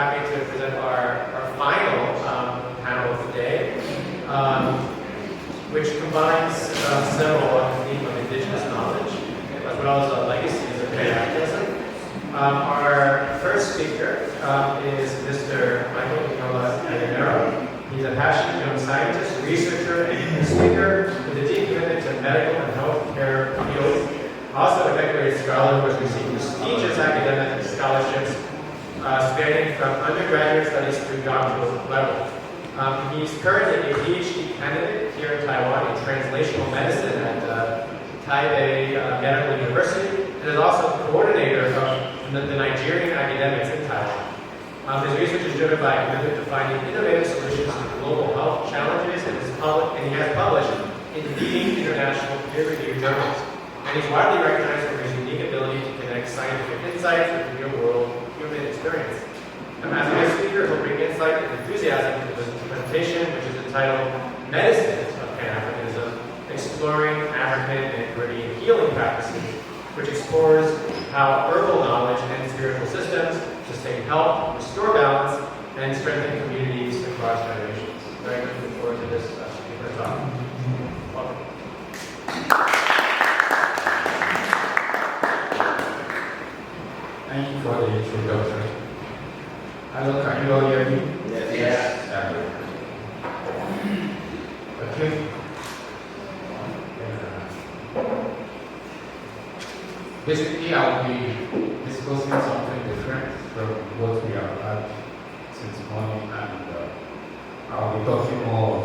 happy to present our final panel of the day, which combines several on the theme of indigenous knowledge, as well as legacies of Pan-Africanism. Our first speaker is Mr. Eniola Ayenero. He's a passionate young scientist, researcher, and speaker with a deep commitment to medical and healthcare fields. Also a decorated scholar who has received prestigious academic scholarships spanning from undergraduate studies through doctoral level. He's currently a PhD candidate here in Taiwan in Translational Medicine at Taipei Medical University, and is also coordinator of the Nigerian Academics in Taiwan. His research is driven by a commitment to finding innovative solutions to global health challenges, and he has published in leading international peer-reviewed journals. And he's widely recognized for his unique ability to connect scientific insights with real-world human experience. As a guest speaker, he'll bring insight and enthusiasm to the presentation, which is entitled Medicine of Pan-Africanism, Exploring African and Caribbean Healing Practices, which explores how herbal knowledge and spiritual systems sustain health, restore balance, and strengthen communities across generations. Very much looking forward to this speaker talk. Welcome. Thank you for the introduction. Hello, can you all hear me? Yes. Okay. Basically, I'll be discussing something different from what we have had since morning, and I'll be talking more of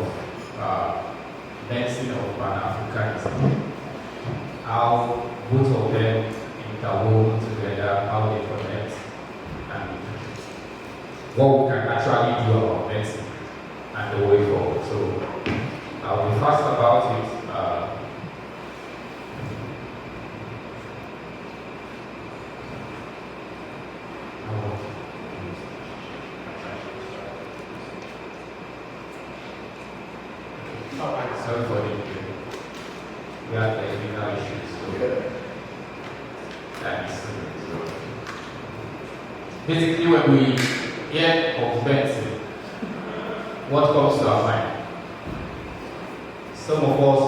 Medicine of Pan-Africanism. How both of them interwoven together, how they connect, and what we can actually do about medicine and the way forward. So I'll be fast about it. Sorry for the we have technical issues. So basically, when we hear of medicine, what comes to our mind? Some of us,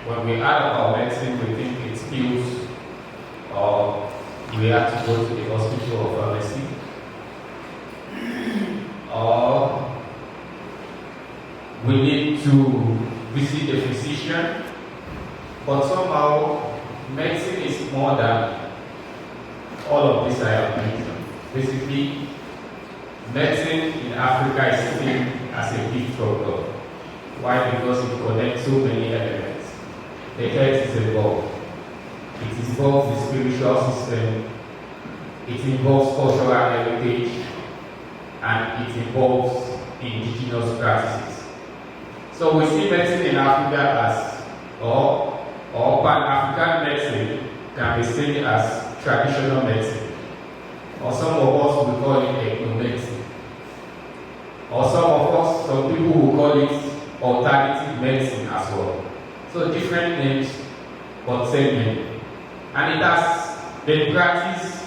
when we add about medicine, we think it's pills, or we have to go to the hospital or pharmacy, or we need to visit a physician. But somehow, medicine is more than all of this I have mentioned. Basically, medicine in Africa is seen as a gift from God. Why? Because it connects so many elements. The health is involved. It involves the spiritual system. It involves cultural heritage. And it involves indigenous practices. So we see medicine in Africa as, or Pan-African medicine can be seen as traditional medicine. Or some of us will call it ethno-medicine. Or some people will call it alternative medicine as well. So different names, but same name. And it has been practiced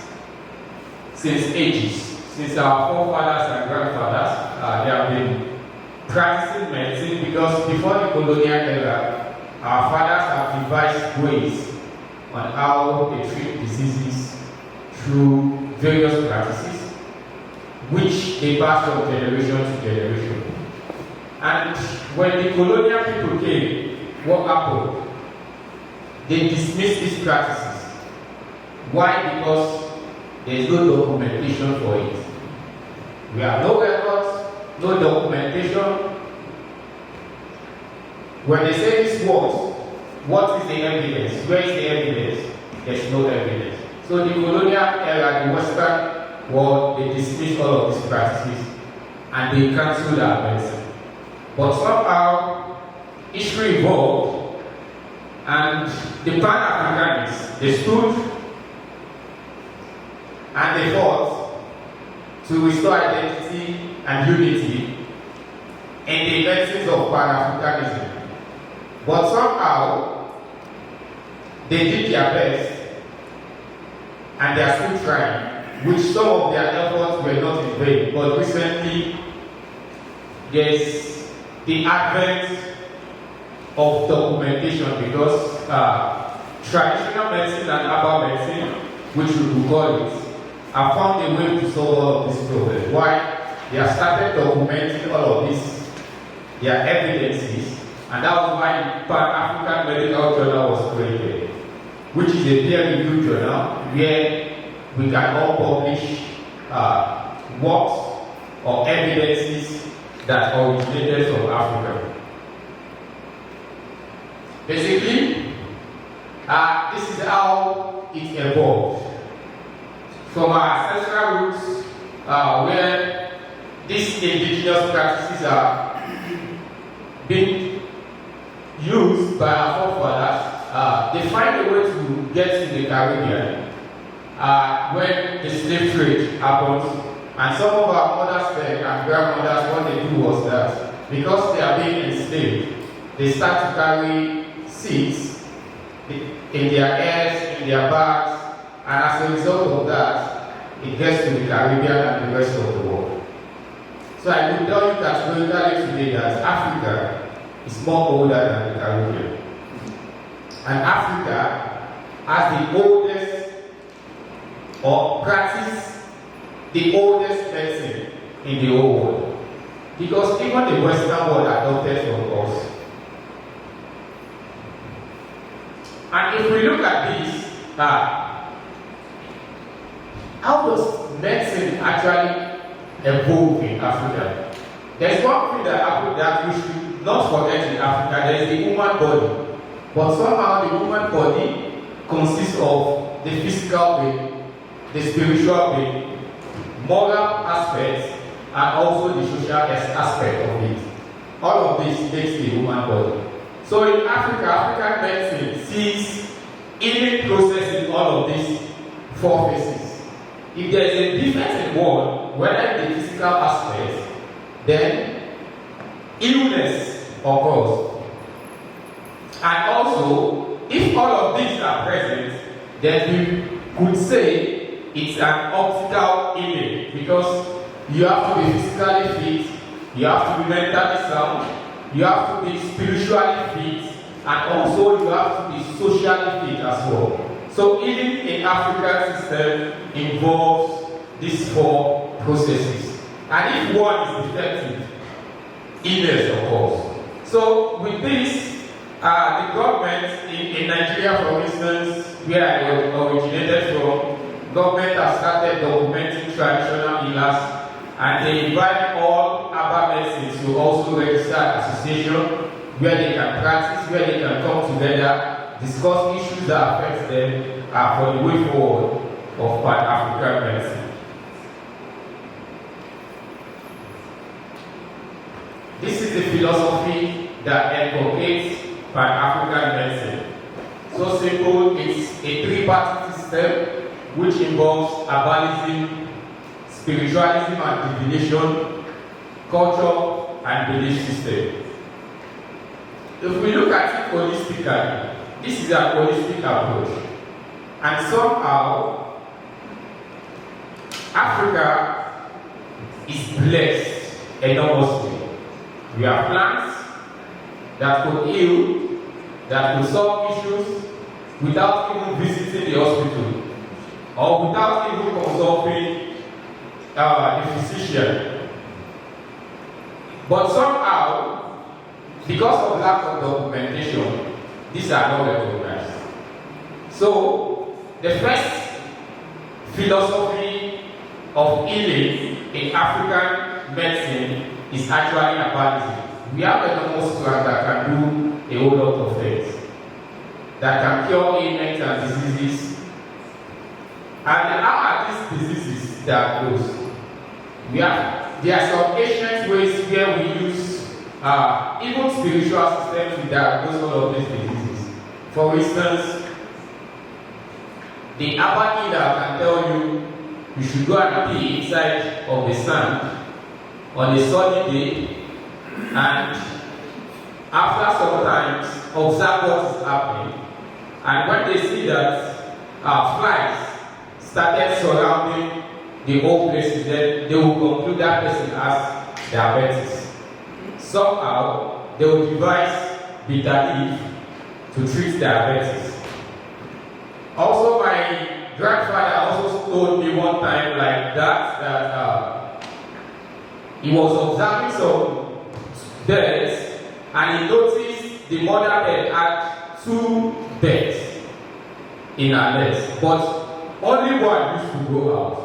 since ages. Since our forefathers and grandfathers, they have been practicing medicine, because before the colonial era, our fathers have devised ways on how they treat diseases through various practices, which they pass from generation to generation. And when the colonial people came, what happened? They dismissed these practices. Why? Because there is no documentation for it. We have no records, no documentation. When they say these words, what is the evidence? Where is the evidence? There's no evidence. So the colonial era, the Western world, they dismissed all of these practices and they cancelled our medicine. But somehow, history evolved, and the Pan-Africanists, they stood and they fought to restore identity and unity in the medicines of Pan-Africanism. But somehow, they did their best, and they are still trying, which some of their efforts were not in vague. But recently, there's the advent of documentation because traditional medicine and herbal medicine, which we will call it, have found a way to solve all of these problems. Why? They have started documenting all of this, their evidences, and that was why the Pan-African Medical Journal was created, which is a peer-reviewed journal where we can all publish works or evidences that originated from Africa. Basically, this is how it evolved. From our ancestral roots, where these indigenous practices are being used by our forefathers, they find a way to get to the Caribbean when the slave trade happens. And some of our mothers and grandmothers, what they do was that because they are being enslaved, they start to carry seeds in their hairs, in their bags, and as a result of that, it gets to the Caribbean and the rest of the world. So I will tell you categorically today that Africa is more older than the Caribbean. And Africa has the oldest, or practice the oldest medicine in the whole world. Because even the Western world adopted from us. And if we look at this, how does medicine actually evolve in Africa? There's one thing that happened that we should not forget in Africa. There is the human body. But somehow the human body consists of the physical being, the spiritual being, moral aspects, and also the social aspect of it. All of this makes the human body. So in Africa, African medicine sees healing process in all of these four phases. If there is a difference in one, whether in the physical aspect, then illness occurs. And also, if all of these are present, then we could say it's an optical healing because you have to be physically fit, you have to be mentally sound, you have to be spiritually fit, and also you have to be socially fit as well. So healing in African system involves these four processes. And if one is defective, illness occurs. So with this, the government in Nigeria, for instance, where I originated from, government has started documenting traditional healers, and they invite all herbal medicines to also register an association where they can practice, where they can come together, discuss issues that affect them for the way forward of Pan-African medicine. This is the philosophy that advocates Pan-African medicine. So simple, it's a three-part system which involves herbalism, spiritualism and divination, culture and belief system. If we look at it holistically, this is a holistic approach. And somehow, Africa is blessed enormously. We have plants that could heal, that could solve issues without even visiting the hospital or without even consulting the physician. But somehow, because of lack of documentation, these are not recognized. So, the first philosophy of healing in African medicine is actually herbalism. We have enormous plants that can do a whole lot of things, that can cure ailments and diseases. And how are these diseases diagnosed? There are some ancient ways where we use even spiritual systems to diagnose all of these diseases. For instance, the herbal healer can tell you should go and pee inside of the sand on a sunny day, and after some time observe what is happening. And when they see that flies started surrounding the whole places, then they will conclude that person has diabetes. Somehow, they will devise bitter leaf to treat diabetes. Also, my grandfather also told me one time like that he was observing some birds and he noticed the mother bird had 2 birds in her nest, but only one used to go out.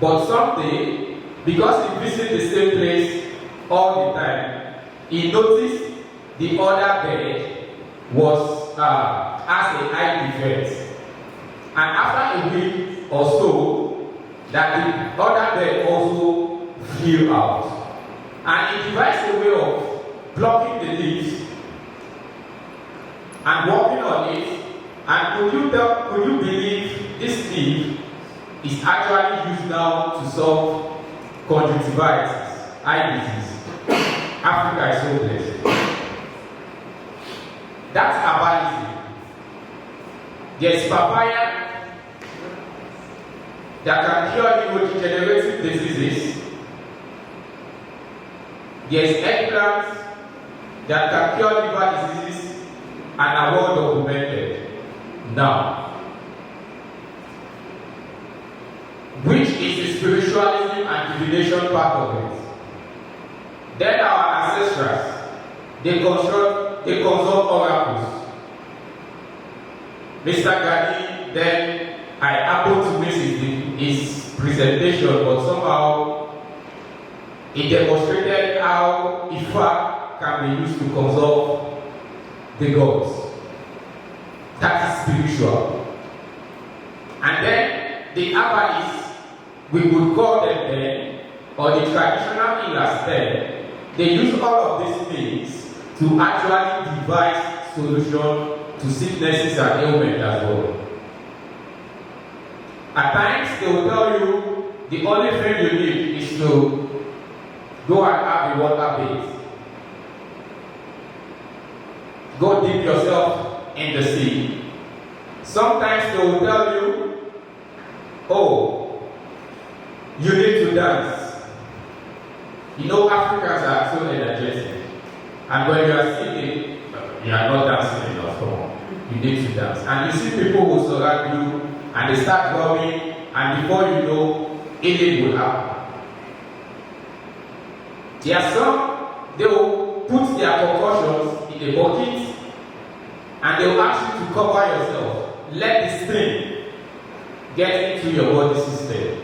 But someday, because he visited the same place all the time, he noticed the other bird was has a eye defect. And after a week or so, that the other bird also flew out. And he devised a way of blocking the leaves and walking on it. And could you believe this leaf is actually used now to solve conjunctivitis, eye disease. Africa is so blessed. That's herbalism. There's papaya that can cure neurodegenerative diseases. There's eggplant that can cure liver diseases and are well documented. Now, which is the spiritualism and divination part of it? Then our ancestors, they consult oracles. Mr. Gandhi, then I happened to miss his presentation, but somehow he demonstrated how Ifa can be used to consult the gods. That is spiritual. And then the herbalists, we would call them then, or the traditional healers then, they use all of these things to actually devise solution to sicknesses and ailments as well. At times they will tell you the only thing you need is to go and have a water bath. Go dip yourself in the sea. Sometimes they will tell you, oh, you need to dance. You know, Africans are so energetic. And when you are singing, you are not dancing enough. You need to dance. And you see people who surround you and they start drumming, and before you know, healing will happen. There are some, they will put their concussions in a bucket and they will ask you to cover yourself. Let the steam get into your body system.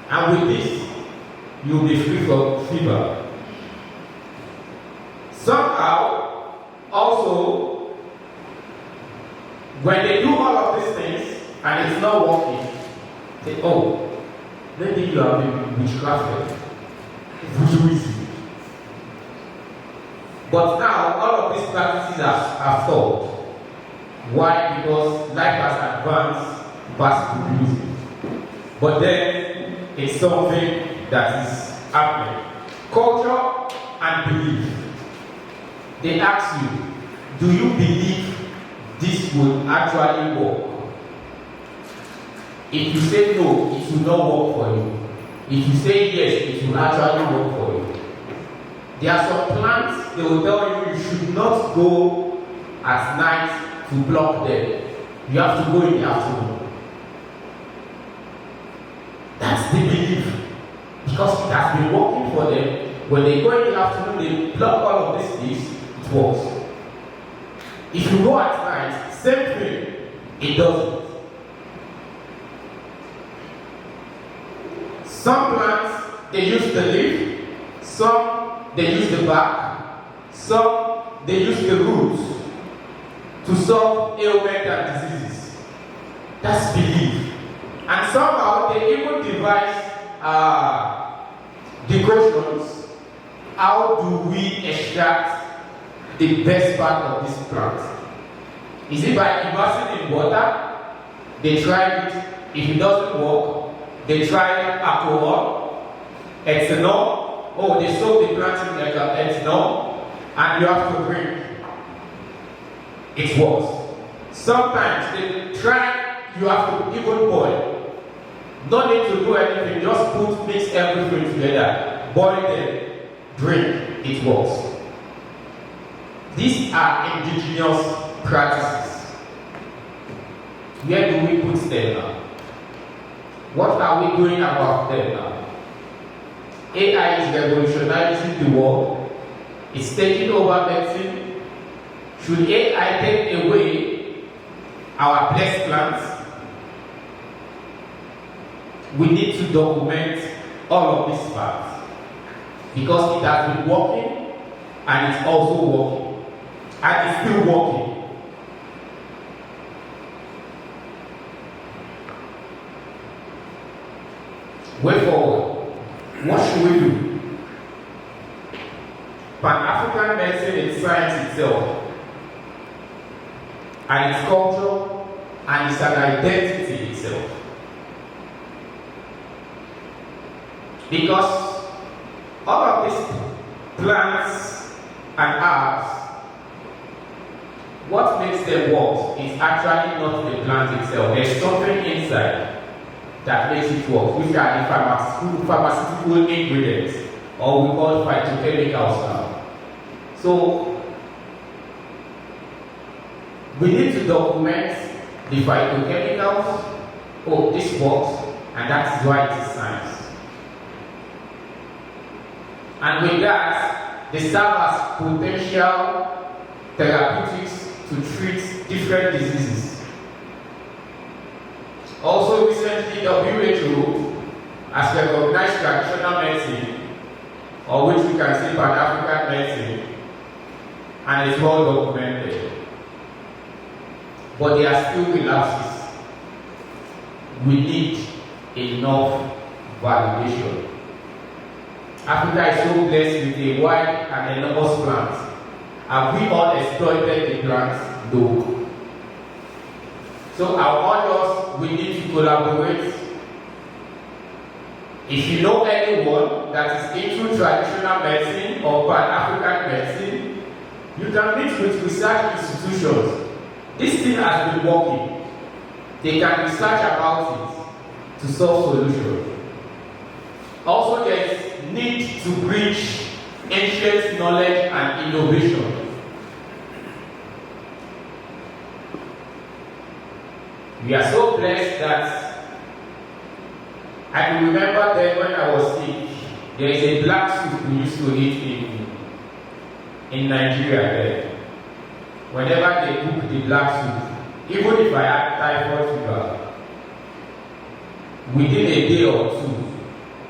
And with this, you'll be free from fever. Somehow, also, when they do all of these things and it's not working, say, oh, maybe you have been witchcrafted, voodooism. But now, all of these practices are stopped. Why? Because life has advanced past voodooism. But then, it's something that is happening. Culture and belief. They ask you, do you believe this will actually work? If you say no, it will not work for you. If you say yes, it will actually work for you. There are some plants, they will tell you should not go at night to block them. You have to go in the afternoon. That's the belief. Because it has been working for them. When they go in the afternoon, they block all of these things, it works. If you go at night, same thing, it doesn't. Some plants, they use the leaf, some they use the bark, some they use the roots to solve ailments and diseases. That's belief. And somehow they even devise decoctions. How do we extract the best part of this plant? Is it by immersing in water? They try it. If it doesn't work, they try alcohol, ethanol. Oh, they soak the plant in like ethanol, and you have to drink. It works. Sometimes they try, you have to even boil. No need to do anything, just mix everything together, boil them, drink, it works. These are indigenous practices. Where do we put them now? What are we doing about them now? AI is revolutionizing the world. It's taking over medicine. Should AI take away our blessed plants? We need to document all of these facts because it has been working and it's also working and it's still working. Way forward, what should we do? Pan-African medicine is science itself, and its culture, and it's an identity itself. Because all of these plants and herbs, what makes them work is actually not the plant itself. There's something inside that makes it work, which are the pharmaceutical ingredients, or we call phytochemicals now. So, we need to document the phytochemicals. Oh, this works, and that's why it is science. And with that, they serve as potential therapeutics to treat different diseases. Also recently, WHO has recognized traditional medicine, or which we can say Pan-African medicine, and it's well documented. But there are still relapses. We need enough validation. Africa is so blessed with a wide and enormous plant. Have we all exploited the plants? No. So I urge us, we need to collaborate. If you know anyone that is into traditional medicine or Pan-African medicine, you can meet with research institutions. This thing has been working. They can research about it to solve solutions. Also, there is need to bridge ancient knowledge and innovation. We are so blessed that I can remember then when I was sick, there is a black soup we used to eat in Nigeria then. Whenever they cook the black soup, even if I had typhoid fever, within a day or two,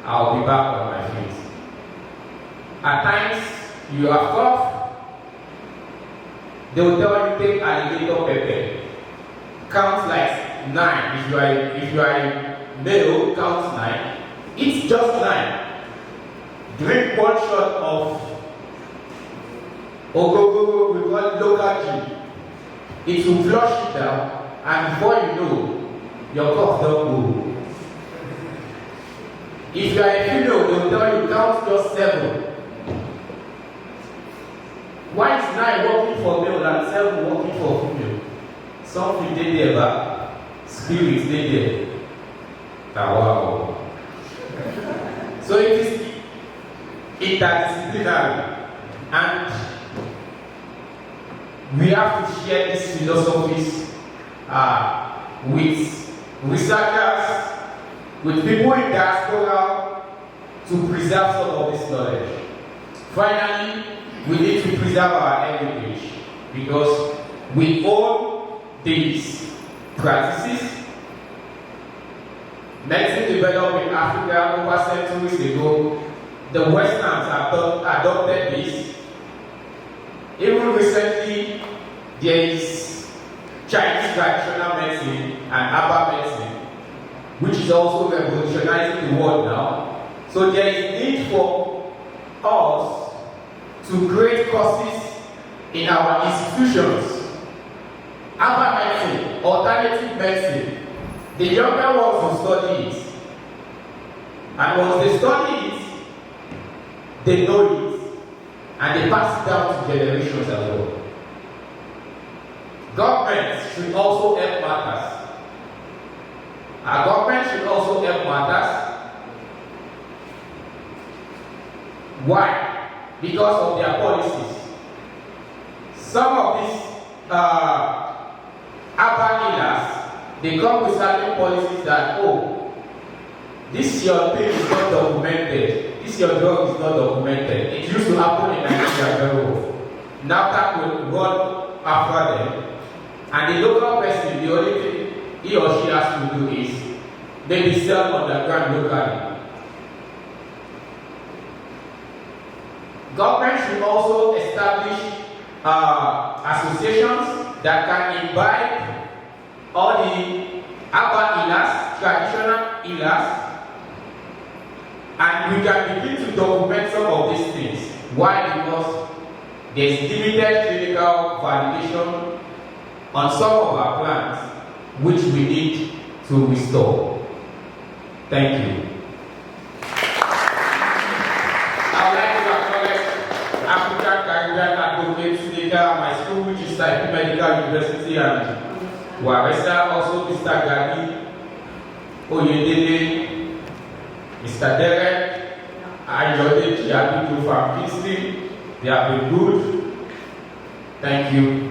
I'll be back on my feet. At times, you have cough, they will tell you take alligator pepper. Count like 9. If you are a male, count 9. It's just 9. Drink 1 shot of ogogo, we call it local gin. It will flush it down, and before you know, your cough don't go. If you are a female, they will tell you count just 7. Why is 9 working for male and 7 working for female? Something they there, but spirits they there. Wow. So it is interdisciplinary, and we have to share these philosophies with researchers, with people in diaspora to preserve some of this knowledge. Finally, we need to preserve our heritage because we own these practices. Medicine developed in Africa over centuries ago. The Westerns adopted this. Even recently, there is Chinese traditional medicine and herbal medicine, which is also revolutionizing the world now. So there is need for us to create courses in our institutions. Herbal medicine, alternative medicine. The younger ones will study it. And once they study it, they know it. And they pass it down to generations as well. Governments should also help matters. Our government should also help matters. Why? Because of their policies. Some of these urban healers, they come with certain policies that, oh, this your thing is not documented, this your drug is not documented. It used to happen in Nigeria very well. NAFTA could run after them, and the local person, the only thing he or she has to do is maybe sell on the ground locally. Government should also establish associations that can invite all the urban healers, traditional healers, and we can begin to document some of these things. Why? Because there is limited clinical validation on some of our plants, which we need to restore. Thank you. I would like to acknowledge African Caribbean Advocate Sinica, my school, which is Taipei Medical University, and Waresa, also Mr. Gadi, Oyedele, Mr. Derek, and Jode from Kingston. They have been good. Thank you.